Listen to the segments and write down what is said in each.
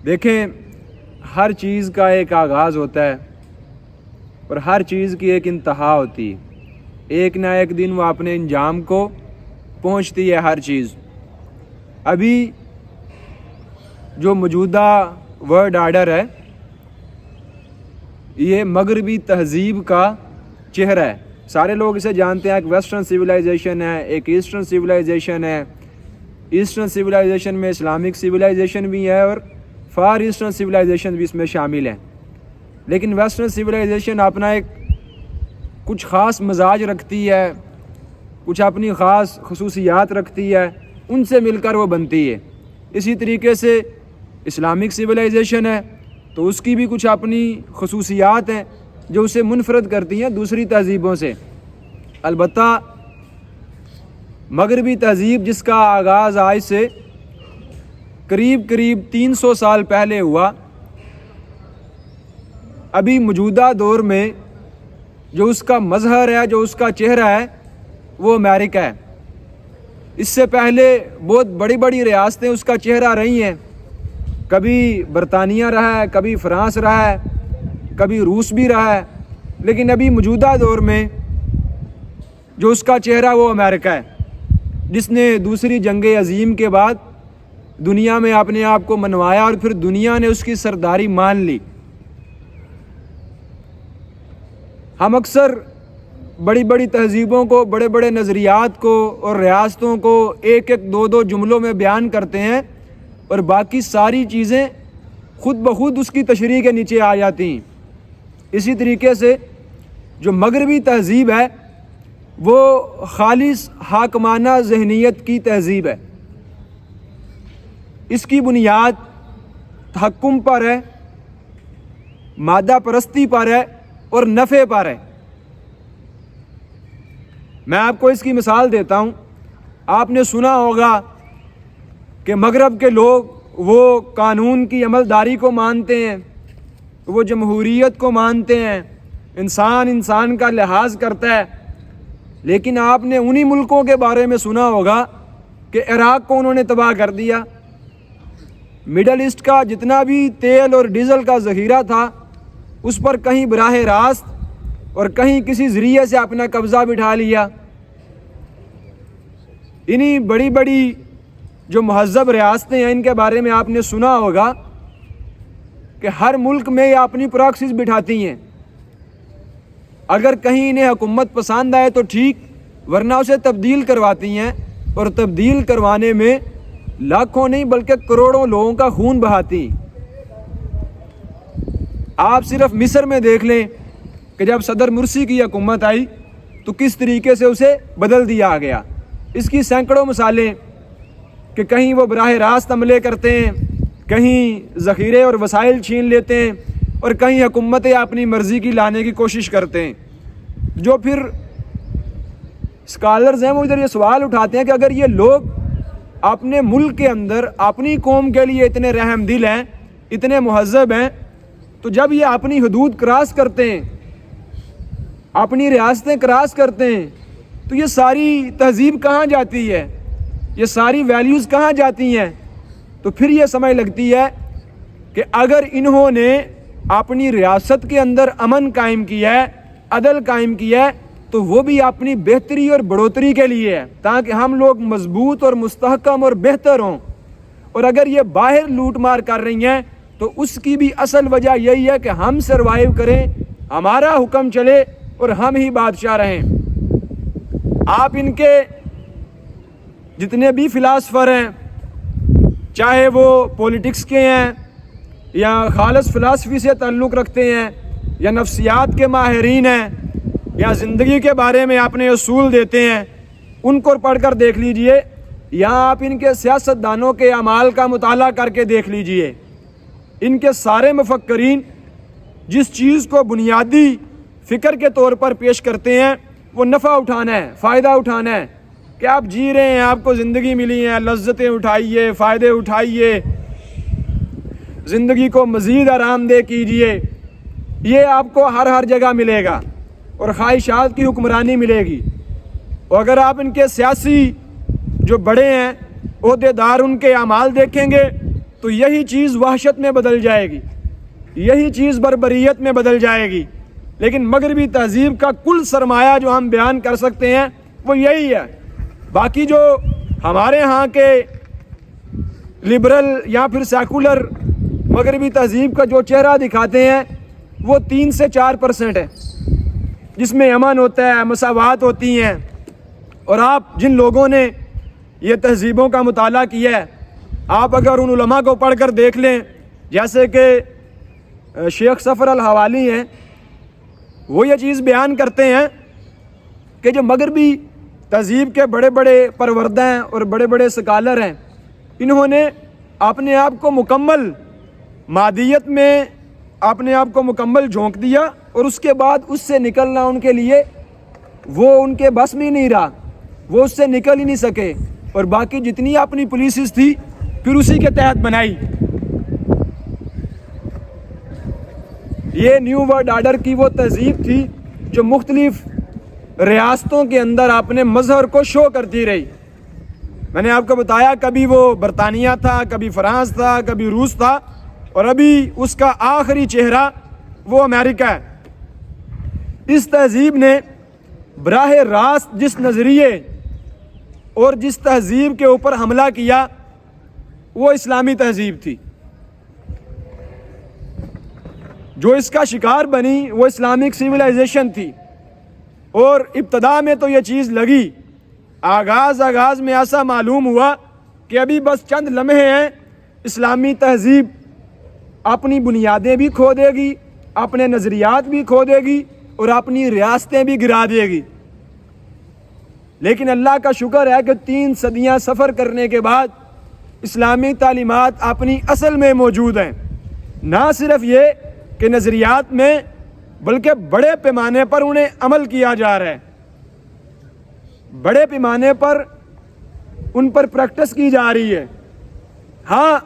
دیکھیں، ہر چیز کا ایک آغاز ہوتا ہے اور ہر چیز کی ایک انتہا ہوتی ہے۔ ایک نہ ایک دن وہ اپنے انجام کو پہنچتی ہے ہر چیز۔ ابھی جو موجودہ ورلڈ آرڈر ہے یہ مغربی تہذیب کا چہرہ ہے۔ سارے لوگ اسے جانتے ہیں، ایک ویسٹرن سویلائزیشن ہے، ایک ایسٹرن سویلائزیشن ہے۔ ایسٹرن سویلائزیشن میں اسلامک سویلائزیشن بھی ہے اور فار ایسٹرن سویلائزیشن بھی اس میں شامل ہے۔ لیکن ویسٹرن سویلائزیشن اپنا ایک کچھ خاص مزاج رکھتی ہے، کچھ اپنی خاص خصوصیات رکھتی ہے، ان سے مل کر وہ بنتی ہے۔ اسی طریقے سے اسلامک سویلائزیشن ہے تو اس کی بھی کچھ اپنی خصوصیات ہیں جو اسے منفرد کرتی ہیں دوسری تہذیبوں سے۔ البتہ مغربی تہذیب جس کا آغاز آج سے قریب 300 سال پہلے ہوا، ابھی موجودہ دور میں جو اس کا مظہر ہے، جو اس کا چہرہ ہے، وہ امریکہ ہے۔ اس سے پہلے بہت بڑی بڑی ریاستیں اس کا چہرہ رہی ہیں، کبھی برطانیہ رہا ہے، کبھی فرانس رہا ہے، کبھی روس بھی رہا ہے، لیکن ابھی موجودہ دور میں جو اس کا چہرہ وہ امریکہ ہے، جس نے دوسری جنگ عظیم کے بعد دنیا میں اپنے آپ کو منوایا اور پھر دنیا نے اس کی سرداری مان لی۔ ہم اکثر بڑی بڑی تہذیبوں کو، بڑے بڑے نظریات کو اور ریاستوں کو ایک دو جملوں میں بیان کرتے ہیں اور باقی ساری چیزیں خود بخود اس کی تشریح کے نیچے آ جاتی ہیں۔ اسی طریقے سے جو مغربی تہذیب ہے وہ خالص حاکمانہ ذہنیت کی تہذیب ہے۔ اس کی بنیاد تحکم پر ہے، مادہ پرستی پر ہے اور نفع پر ہے۔ میں آپ کو اس کی مثال دیتا ہوں۔ آپ نے سنا ہوگا کہ مغرب کے لوگ وہ قانون کی عملداری کو مانتے ہیں، وہ جمہوریت کو مانتے ہیں، انسان کا لحاظ کرتا ہے۔ لیکن آپ نے انہی ملکوں کے بارے میں سنا ہوگا کہ عراق کو انہوں نے تباہ کر دیا۔ مڈل ایسٹ کا جتنا بھی تیل اور ڈیزل کا ذخیرہ تھا اس پر کہیں براہ راست اور کہیں کسی ذریعے سے اپنا قبضہ بٹھا لیا۔ انہی بڑی بڑی جو مہذب ریاستیں ہیں ان کے بارے میں آپ نے سنا ہوگا کہ ہر ملک میں یہ اپنی پراکسیز بٹھاتی ہیں۔ اگر کہیں انہیں حکومت پسند آئے تو ٹھیک، ورنہ اسے تبدیل کرواتی ہیں، اور تبدیل کروانے میں لاکھوں نہیں بلکہ کروڑوں لوگوں کا خون بہاتی ہیں۔ آپ صرف مصر میں دیکھ لیں کہ جب صدر مرسی کی حکومت آئی تو کس طریقے سے اسے بدل دیا گیا۔ اس کی سینکڑوں مثالیں کہ کہیں وہ براہ راست حملے کرتے ہیں، کہیں ذخیرے اور وسائل چھین لیتے ہیں، اور کہیں حکومتیں اپنی مرضی کی لانے کی کوشش کرتے ہیں۔ جو پھر اسکالرز ہیں وہ ادھر یہ سوال اٹھاتے ہیں کہ اگر یہ لوگ اپنے ملک کے اندر اپنی قوم کے لیے اتنے رحم دل ہیں، اتنے مہذب ہیں، تو جب یہ اپنی حدود کراس کرتے ہیں، اپنی ریاستیں کراس کرتے ہیں، تو یہ ساری تہذیب کہاں جاتی ہے، یہ ساری ویلیوز کہاں جاتی ہیں؟ تو پھر یہ سمجھ لگتی ہے کہ اگر انہوں نے اپنی ریاست کے اندر امن قائم کیا ہے، عدل قائم کیا ہے، تو وہ بھی اپنی بہتری اور بڑھوتری کے لیے ہے، تاکہ ہم لوگ مضبوط اور مستحکم اور بہتر ہوں۔ اور اگر یہ باہر لوٹ مار کر رہی ہیں تو اس کی بھی اصل وجہ یہی ہے کہ ہم سروائیو کریں، ہمارا حکم چلے اور ہم ہی بادشاہ رہیں۔ آپ ان کے جتنے بھی فلاسفر ہیں، چاہے وہ پولیٹکس کے ہیں یا خالص فلسفی سے تعلق رکھتے ہیں یا نفسیات کے ماہرین ہیں یا زندگی کے بارے میں اپنے اصول دیتے ہیں، ان کو پڑھ کر دیکھ لیجئے، یا آپ ان کے سیاستدانوں کے اعمال کا مطالعہ کر کے دیکھ لیجئے۔ ان کے سارے مفکرین جس چیز کو بنیادی فکر کے طور پر پیش کرتے ہیں وہ نفع اٹھانا ہے، فائدہ اٹھانا ہے، کہ آپ جی رہے ہیں، آپ کو زندگی ملی ہے، لذتیں اٹھائیے، فائدے اٹھائیے، زندگی کو مزید آرام دہ کیجئے۔ یہ آپ کو ہر جگہ ملے گا اور خواہشات کی حکمرانی ملے گی۔ اور اگر آپ ان کے سیاسی جو بڑے ہیں عہدیدار ان کے اعمال دیکھیں گے تو یہی چیز وحشت میں بدل جائے گی, یہی چیز بربریت میں بدل جائے گی. لیکن مغربی تہذیب کا کل سرمایہ جو ہم بیان کر سکتے ہیں وہ یہی ہے. باقی جو ہمارے ہاں کے لبرل یا پھر سیکولر مغربی تہذیب کا جو چہرہ دکھاتے ہیں وہ 3 سے 4% ہے, جس میں امن ہوتا ہے, مساوات ہوتی ہیں. اور آپ جن لوگوں نے یہ تہذیبوں کا مطالعہ کیا ہے, آپ اگر ان علماء کو پڑھ کر دیکھ لیں, جیسے کہ شیخ صفر الحوالی ہیں, وہ یہ چیز بیان کرتے ہیں کہ جو مغربی تہذیب کے بڑے بڑے پروردہ ہیں اور بڑے بڑے سکالر ہیں, انہوں نے اپنے آپ کو مکمل مادیت میں اپنے آپ کو مکمل جھونک دیا, اور اس کے بعد اس سے نکلنا ان کے لیے وہ ان کے بس میں نہیں رہا, وہ اس سے نکل ہی نہیں سکے. اور باقی جتنی اپنی پالیسیز تھی پھر اسی کے تحت بنائی. یہ نیو ورلڈ آرڈر کی وہ تہذیب تھی جو مختلف ریاستوں کے اندر اپنے مظہر کو شو کرتی رہی. میں نے آپ کو بتایا کبھی وہ برطانیہ تھا, کبھی فرانس تھا, کبھی روس تھا, اور ابھی اس کا آخری چہرہ وہ امریکہ ہے. اس تہذیب نے براہ راست جس نظریے اور جس تہذیب کے اوپر حملہ کیا وہ اسلامی تہذیب تھی. جو اس کا شکار بنی وہ اسلامک سیولائزیشن تھی. اور ابتدا میں تو یہ چیز لگی, آغاز میں ایسا معلوم ہوا کہ ابھی بس چند لمحے ہیں, اسلامی تہذیب اپنی بنیادیں بھی کھو دے گی, اپنے نظریات بھی کھو دے گی, اور اپنی ریاستیں بھی گرا دے گی. لیکن اللہ کا شکر ہے کہ 3 صدیاں سفر کرنے کے بعد اسلامی تعلیمات اپنی اصل میں موجود ہیں. نہ صرف یہ کہ نظریات میں, بلکہ بڑے پیمانے پر انہیں عمل کیا جا رہا ہے, بڑے پیمانے پر ان پر پریکٹس کی جا رہی ہے. ہاں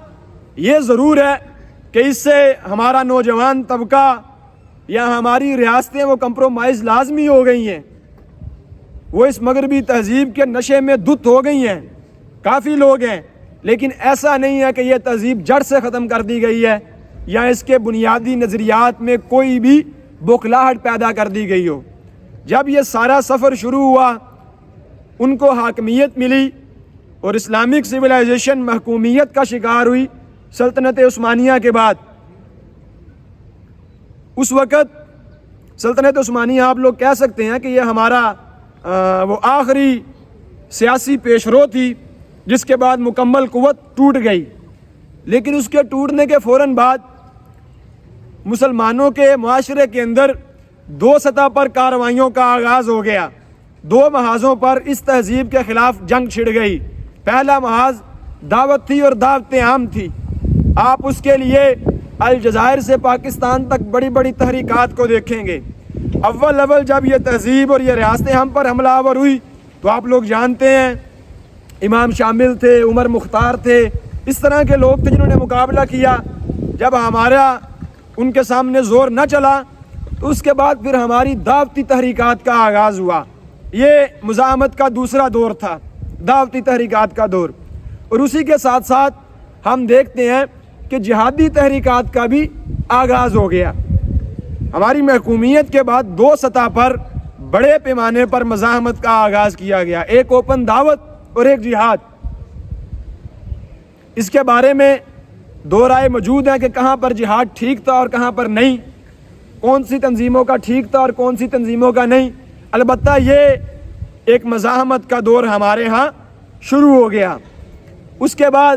یہ ضرور ہے کہ اس سے ہمارا نوجوان طبقہ یا ہماری ریاستیں وہ کمپرومائز لازمی ہو گئی ہیں, وہ اس مغربی تہذیب کے نشے میں دھت ہو گئی ہیں, کافی لوگ ہیں. لیکن ایسا نہیں ہے کہ یہ تہذیب جڑ سے ختم کر دی گئی ہے یا اس کے بنیادی نظریات میں کوئی بھی بوکھلاہٹ پیدا کر دی گئی ہو. جب یہ سارا سفر شروع ہوا, ان کو حاکمیت ملی اور اسلامک سیولائزیشن محکومیت کا شکار ہوئی سلطنت عثمانیہ کے بعد. اس وقت سلطنت عثمانیہ آپ لوگ کہہ سکتے ہیں کہ یہ ہمارا وہ آخری سیاسی پیشرو تھی جس کے بعد مکمل قوت ٹوٹ گئی. لیکن اس کے ٹوٹنے کے فوراً بعد مسلمانوں کے معاشرے کے اندر 2 سطح پر کارروائیوں کا آغاز ہو گیا. 2 محاذوں پر اس تہذیب کے خلاف جنگ چھڑ گئی. پہلا محاذ دعوت تھی اور دعوت عام تھی. آپ اس کے لیے الجزائر سے پاکستان تک بڑی بڑی تحریکات کو دیکھیں گے. اول جب یہ تہذیب اور یہ ریاستیں ہم پر حملہ آور ہوئی تو آپ لوگ جانتے ہیں امام شامل تھے, عمر مختار تھے, اس طرح کے لوگ تھے جنہوں نے مقابلہ کیا. جب ہمارا ان کے سامنے زور نہ چلا تو اس کے بعد پھر ہماری دعوتی تحریکات کا آغاز ہوا. یہ مزاحمت کا دوسرا دور تھا, دعوتی تحریکات کا دور. اور اسی کے ساتھ ساتھ ہم دیکھتے ہیں کہ جہادی تحریکات کا بھی آغاز ہو گیا. ہماری محکومیت کے بعد 2 سطح پر بڑے پیمانے پر مزاحمت کا آغاز کیا گیا, ایک اوپن دعوت اور ایک جہاد. اس کے بارے میں 2 رائے موجود ہیں کہ کہاں پر جہاد ٹھیک تھا اور کہاں پر نہیں, کون سی تنظیموں کا ٹھیک تھا اور کون سی تنظیموں کا نہیں. البتہ یہ ایک مزاحمت کا دور ہمارے ہاں شروع ہو گیا. اس کے بعد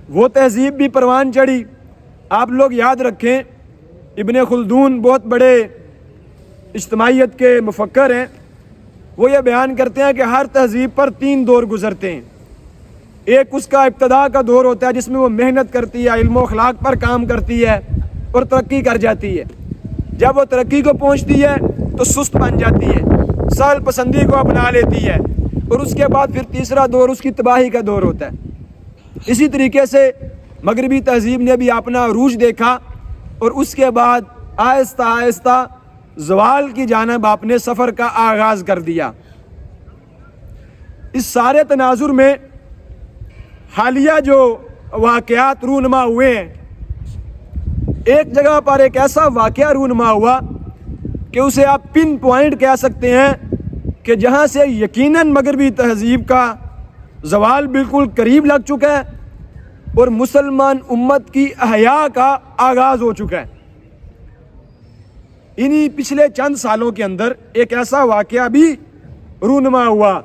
وہ تہذیب بھی پروان چڑھی. آپ لوگ یاد رکھیں ابن خلدون بہت بڑے اجتماعیت کے مفکر ہیں, وہ یہ بیان کرتے ہیں کہ ہر تہذیب پر 3 دور گزرتے ہیں. ایک اس کا ابتدا کا دور ہوتا ہے جس میں وہ محنت کرتی ہے, علم و اخلاق پر کام کرتی ہے اور ترقی کر جاتی ہے. جب وہ ترقی کو پہنچتی ہے تو سست بن جاتی ہے, سہل پسندی کو اپنا لیتی ہے, اور اس کے بعد پھر تیسرا دور اس کی تباہی کا دور ہوتا ہے. اسی طریقے سے مغربی تہذیب نے بھی اپنا عروج دیکھا اور اس کے بعد آہستہ آہستہ زوال کی جانب اپنے سفر کا آغاز کر دیا. اس سارے تناظر میں حالیہ جو واقعات رونما ہوئے ہیں. ایک جگہ پر ایک ایسا واقعہ رونما ہوا کہ اسے آپ پن پوائنٹ کہہ سکتے ہیں کہ جہاں سے یقیناً مغربی تہذیب کا زوال بالکل قریب لگ چکا ہے اور مسلمان امت کی احیاء کا آغاز ہو چکا ہے. انہی پچھلے چند سالوں کے اندر ایک ایسا واقعہ بھی رونما ہوا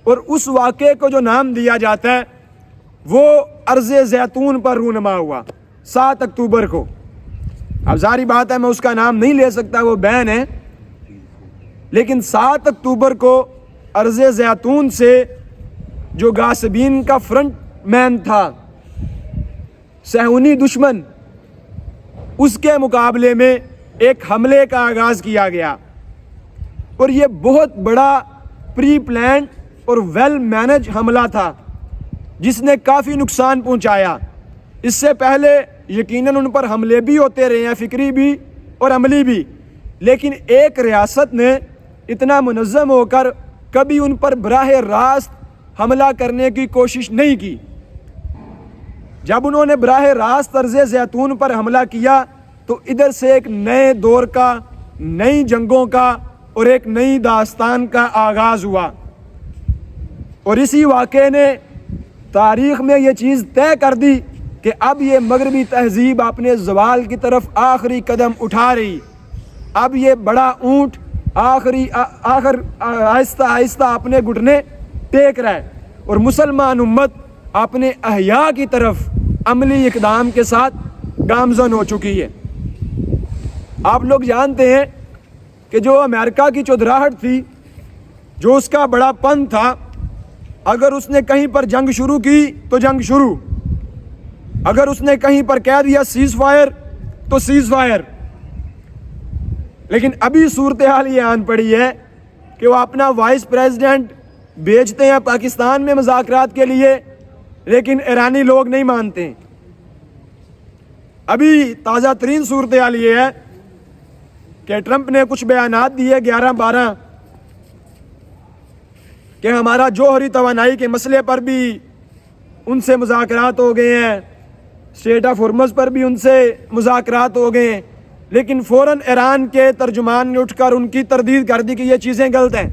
اور اس واقعے کو جو نام دیا جاتا ہے وہ ارض زیتون پر رونما ہوا 7 اکتوبر کو. اب ظاہری بات ہے میں اس کا نام نہیں لے سکتا، وہ بین ہے، لیکن 7 اکتوبر کو ارض زیتون سے جو غاصبین کا فرنٹ مین تھا، صہیونی دشمن، اس کے مقابلے میں ایک حملے کا آغاز کیا گیا اور یہ بہت بڑا پری پلانڈ اور ویل مینج حملہ تھا جس نے کافی نقصان پہنچایا. اس سے پہلے یقیناً ان پر حملے بھی ہوتے رہے ہیں، فکری بھی اور عملی بھی، لیکن ایک ریاست نے اتنا منظم ہو کر کبھی ان پر براہ راست حملہ کرنے کی کوشش نہیں کی. جب انہوں نے براہ راست ارض زیتون پر حملہ کیا تو ادھر سے ایک نئے دور کا، نئی جنگوں کا اور ایک نئی داستان کا آغاز ہوا. اور اسی واقعے نے تاریخ میں یہ چیز طے کر دی کہ اب یہ مغربی تہذیب اپنے زوال کی طرف آخری قدم اٹھا رہی. اب یہ بڑا اونٹ آہستہ آہستہ اپنے گھٹنے ٹیک رہا ہے اور مسلمان امت اپنے احیاء کی طرف عملی اقدام کے ساتھ گامزن ہو چکی ہے. آپ لوگ جانتے ہیں کہ جو امریکہ کی چودراہٹ تھی، جو اس کا بڑا پن تھا، اگر اس نے کہیں پر جنگ شروع کی تو جنگ شروع، اگر اس نے کہیں پر کہہ دیا سیز فائر تو سیز فائر. لیکن ابھی صورتحال یہ آن پڑی ہے کہ وہ اپنا وائس پریزیڈنٹ بھیجتے ہیں پاکستان میں مذاکرات کے لیے، لیکن ایرانی لوگ نہیں مانتے. ابھی تازہ ترین صورتحال یہ ہے کہ ٹرمپ نے کچھ بیانات دیے 11-12 کہ ہمارا جوہری توانائی کے مسئلے پر بھی ان سے مذاکرات ہو گئے ہیں، اسٹریٹ آف ہرمز پر بھی ان سے مذاکرات ہو گئے ہیں، لیکن فوراً ایران کے ترجمان نے اٹھ کر ان کی تردید کر دی کہ یہ چیزیں غلط ہیں.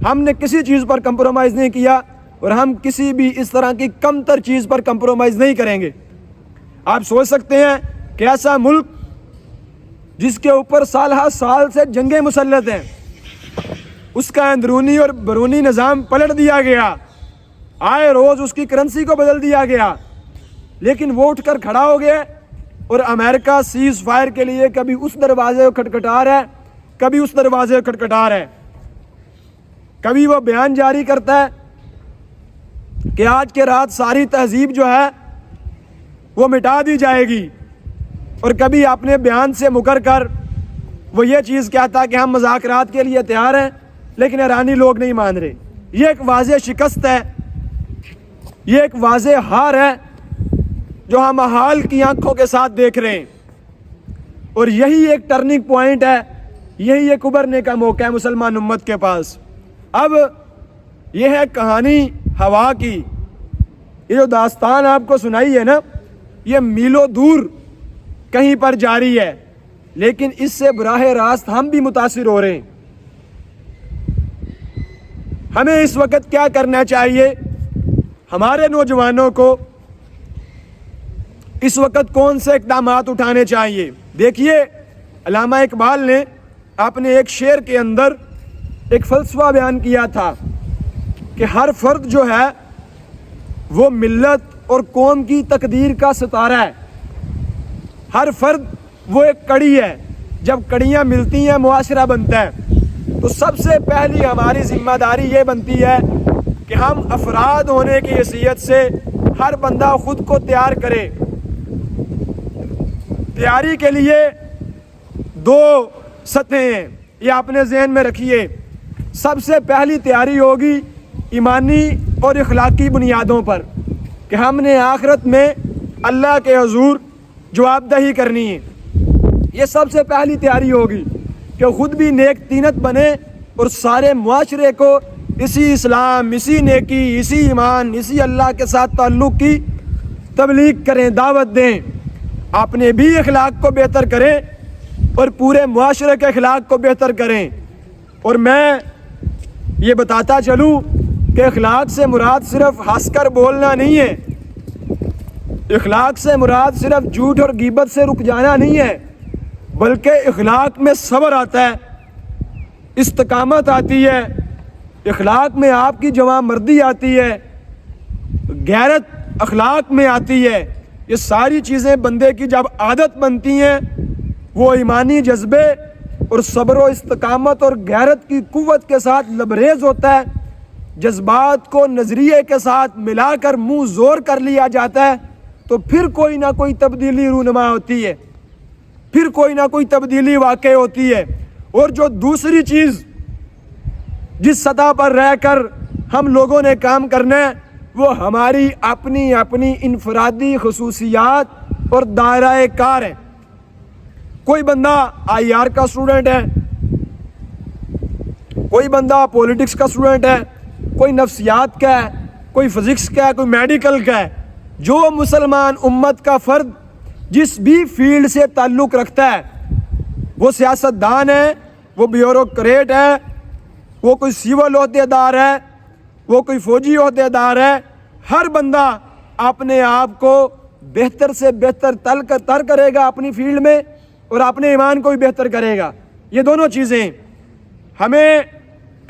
ہم نے کسی چیز پر کمپرومائز نہیں کیا اور ہم کسی بھی اس طرح کی کم تر چیز پر کمپرومائز نہیں کریں گے. آپ سوچ سکتے ہیں کہ ایسا ملک جس کے اوپر سال ہر سال سے جنگیں مسلط ہیں، اس کا اندرونی اور بیرونی نظام پلٹ دیا گیا، آئے روز اس کی کرنسی کو بدل دیا گیا، لیکن وہ اٹھ کر کھڑا ہو گیا اور امریکہ سیز فائر کے لیے کبھی اس دروازے کو کھٹکھٹا رہا ہے، کبھی اس دروازے کو کھٹکھٹا رہا ہے. کبھی وہ بیان جاری کرتا ہے کہ آج کے رات ساری تہذیب جو ہے وہ مٹا دی جائے گی، اور کبھی اپنے بیان سے مکر کر وہ یہ چیز کہتا ہے کہ ہم مذاکرات کے لیے تیار ہیں، لیکن ایرانی لوگ نہیں مان رہے. یہ ایک واضح شکست ہے، یہ ایک واضح ہار ہے جو ہم حال کی آنکھوں کے ساتھ دیکھ رہے ہیں، اور یہی ایک ٹرننگ پوائنٹ ہے، یہی ایک ابھرنے کا موقع ہے مسلمان امت کے پاس. اب یہ ہے کہانی ہوا کی. یہ جو داستان آپ کو سنائی ہے نا، یہ میلوں دور کہیں پر جاری ہے، لیکن اس سے براہ راست ہم بھی متاثر ہو رہے ہیں. ہمیں اس وقت کیا کرنا چاہیے؟ ہمارے نوجوانوں کو اس وقت کون سے اقدامات اٹھانے چاہیے؟ دیکھیے، علامہ اقبال نے اپنے ایک شعر کے اندر ایک فلسفہ بیان کیا تھا کہ ہر فرد جو ہے وہ ملت اور قوم کی تقدیر کا ستارہ ہے. ہر فرد وہ ایک کڑی ہے، جب کڑیاں ملتی ہیں معاشرہ بنتا ہے. تو سب سے پہلی ہماری ذمہ داری یہ بنتی ہے کہ ہم افراد ہونے کی حیثیت سے ہر بندہ خود کو تیار کرے. تیاری کے لیے 2 سطحیں ہیں، یہ اپنے ذہن میں رکھیے. سب سے پہلی تیاری ہوگی ایمانی اور اخلاقی بنیادوں پر کہ ہم نے آخرت میں اللہ کے حضور جواب دہی کرنی ہے. یہ سب سے پہلی تیاری ہوگی کہ خود بھی نیک طینت بنے اور سارے معاشرے کو اسی اسلام، اسی نیکی، اسی ایمان، اسی اللہ کے ساتھ تعلق کی تبلیغ کریں، دعوت دیں، اپنے بھی اخلاق کو بہتر کریں اور پورے معاشرے کے اخلاق کو بہتر کریں۔ اور میں یہ بتاتا چلوں کہ اخلاق سے مراد صرف ہنس کر بولنا نہیں ہے، اخلاق سے مراد صرف جھوٹ اور غیبت سے رک جانا نہیں ہے، بلکہ اخلاق میں صبر آتا ہے، استقامت آتی ہے، اخلاق میں آپ کی جوان مردی آتی ہے، غیرت اخلاق میں آتی ہے۔ یہ ساری چیزیں بندے کی جب عادت بنتی ہیں، وہ ایمانی جذبے اور صبر و استقامت اور غیرت کی قوت کے ساتھ لبریز ہوتا ہے، جذبات کو نظریے کے ساتھ ملا کر منہ زور کر لیا جاتا ہے، تو پھر کوئی نہ کوئی تبدیلی رونما ہوتی ہے، پھر کوئی نہ کوئی تبدیلی واقع ہوتی ہے۔ اور جو دوسری چیز جس سطح پر رہ کر ہم لوگوں نے کام کرنا ہے، وہ ہماری اپنی اپنی انفرادی خصوصیات اور دائرہ کار ہے۔ کوئی بندہ آئی آر کا اسٹوڈنٹ ہے، کوئی بندہ پولیٹکس کا اسٹوڈنٹ ہے، کوئی نفسیات کا ہے، کوئی فزکس کا ہے، کوئی میڈیکل کا ہے۔ جو مسلمان امت کا فرد جس بھی فیلڈ سے تعلق رکھتا ہے، وہ سیاستدان ہے، وہ بیوروکریٹ ہے، وہ کوئی سیول عہدیدار ہے، وہ کوئی فوجی عہدیدار ہے، ہر بندہ اپنے آپ کو بہتر سے بہتر تر کرے گا اپنی فیلڈ میں، اور اپنے ایمان کو بھی بہتر کرے گا۔ یہ دونوں چیزیں ہمیں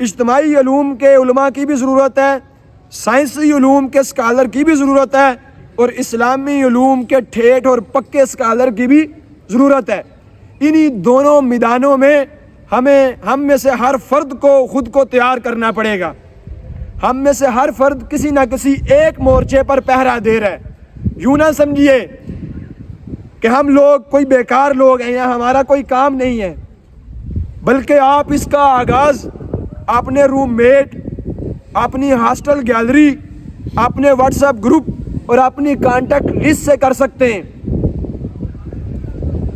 اجتماعی علوم کے علماء کی بھی ضرورت ہے، سائنسی علوم کے اسکالر کی بھی ضرورت ہے، اور اسلامی علوم کے ٹھیٹھ اور پکے اسکالر کی بھی ضرورت ہے۔ انہی دونوں میدانوں میں ہم میں سے ہر فرد کو خود کو تیار کرنا پڑے گا۔ ہم میں سے ہر فرد کسی نہ کسی ایک مورچے پر پہرا دے رہا ہے۔ یوں نہ سمجھیے کہ ہم لوگ کوئی بیکار لوگ ہیں یا ہمارا کوئی کام نہیں ہے، بلکہ آپ اس کا آغاز اپنے روم میٹ، اپنی ہاسٹل گیلری، اپنے واٹس ایپ گروپ اور اپنی کانٹیکٹ لسٹ سے کر سکتے ہیں۔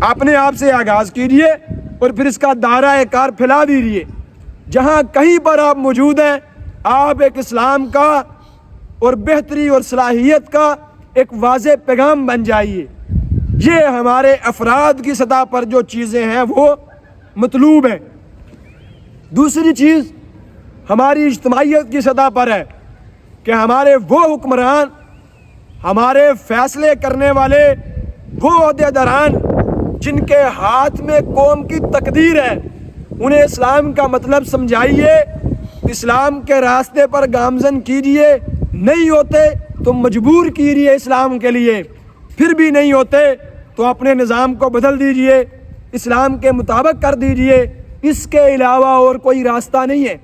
اپنے آپ سے آغاز کیجئے اور پھر اس کا دائرہ کار پھیلا دیجئے۔ جہاں کہیں پر آپ موجود ہیں، آپ ایک اسلام کا اور بہتری اور صلاحیت کا ایک واضح پیغام بن جائیے۔ یہ ہمارے افراد کی سطح پر جو چیزیں ہیں وہ مطلوب ہیں۔ دوسری چیز ہماری اجتماعیت کی سطح پر ہے کہ ہمارے وہ حکمران، ہمارے فیصلے کرنے والے، وہ عہدیداران جن کے ہاتھ میں قوم کی تقدیر ہے، انہیں اسلام کا مطلب سمجھائیے، اسلام کے راستے پر گامزن کیجئے۔ نہیں ہوتے تو مجبور کیجئے اسلام کے لیے، پھر بھی نہیں ہوتے تو اپنے نظام کو بدل دیجئے، اسلام کے مطابق کر دیجئے۔ اس کے علاوہ اور کوئی راستہ نہیں ہے۔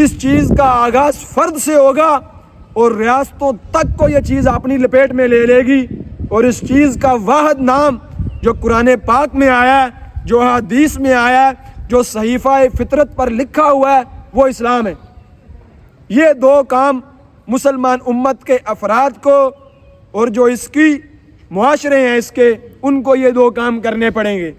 اس چیز کا آغاز فرد سے ہوگا اور ریاستوں تک کو یہ چیز اپنی لپیٹ میں لے لے گی، اور اس چیز کا واحد نام جو قرآن پاک میں آیا ہے، جو حدیث میں آیا ہے، جو صحیفہ فطرت پر لکھا ہوا ہے، وہ اسلام ہے۔ یہ دو کام مسلمان امت کے افراد کو اور جو اس کی معاشرے ہیں اس کے، ان کو یہ دو کام کرنے پڑیں گے۔